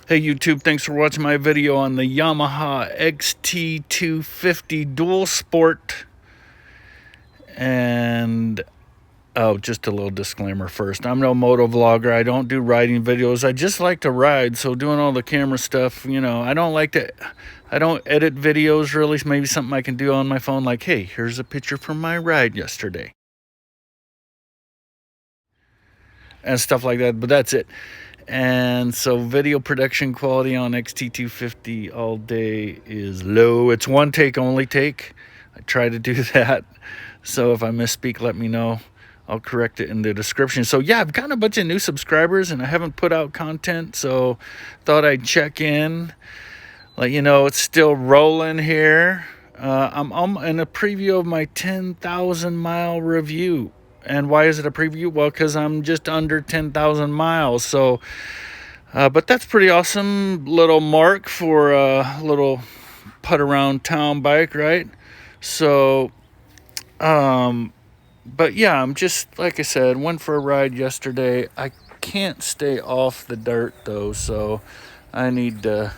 Hey YouTube, thanks for watching my video on the Yamaha XT250 Dual Sport. And oh, just a little disclaimer first. I'm no moto vlogger. I don't do riding videos. I just like to ride. So doing all the camera stuff, I don't edit videos really. Maybe something I can do on my phone like, hey, here's a picture from my ride yesterday. And stuff like that, but that's it. And so video production quality on XT250 all day is low. It's one take only take. I try to do that. So if I misspeak, let me know. I'll correct it in the description. So yeah, I've gotten a bunch of new subscribers and I haven't put out content. So thought I'd check in. Let you know it's still rolling here. I'm in a preview of my 10,000 mile review. And why is it a preview? Well, because I'm just under 10,000 miles. So, but that's pretty awesome little mark for a little put around town bike, right? So, but yeah, I'm just, like I said, went for a ride yesterday. I can't stay off the dirt though, so I need to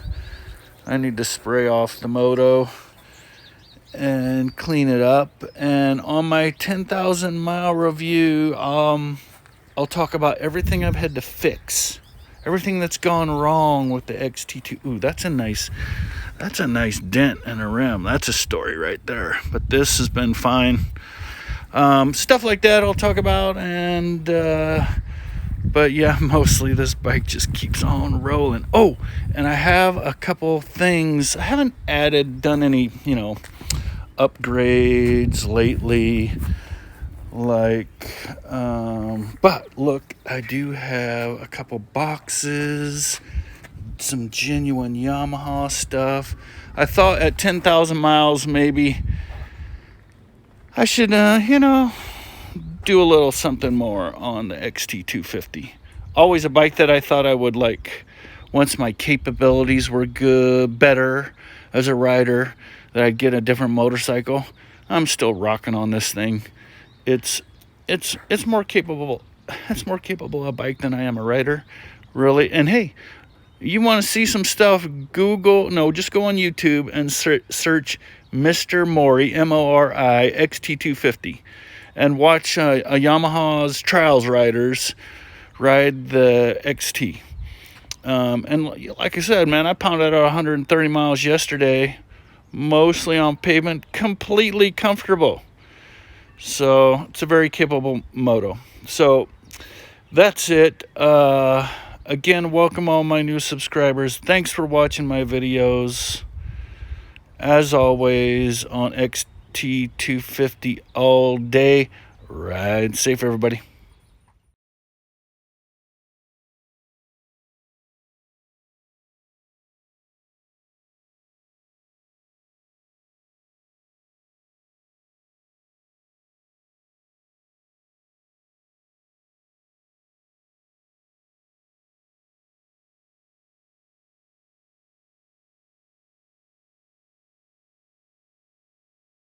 spray off the moto and clean it up. And on my 10,000 mile review, I'll talk about everything I've had to fix, everything that's gone wrong with the XT2. Ooh, that's a nice dent in a rim. That's a story right there. But this has been fine. Stuff like that I'll talk about. And but yeah, mostly this bike just keeps on rolling. Oh, and I have a couple things. I haven't done any, upgrades lately, but look, I do have a couple boxes, some genuine Yamaha stuff. I thought at 10,000 miles maybe I should do a little something more on the XT250. Always a bike that I thought I would like once my capabilities were better as a rider, that I'd get a different motorcycle. I'm still rocking on this thing. It's more capable. It's more capable a bike than I am a rider, really. And hey, you want to see some stuff? Just go on YouTube and search Mr. Mori, M-O-R-I, XT250, and watch a Yamaha's trials riders ride the XT. And like I said, man, I pounded out 130 miles yesterday, mostly on pavement, completely comfortable. So it's a very capable moto. So that's it. Again, welcome all my new subscribers. Thanks for watching my videos. As always, on XT250 all day. Ride safe, everybody.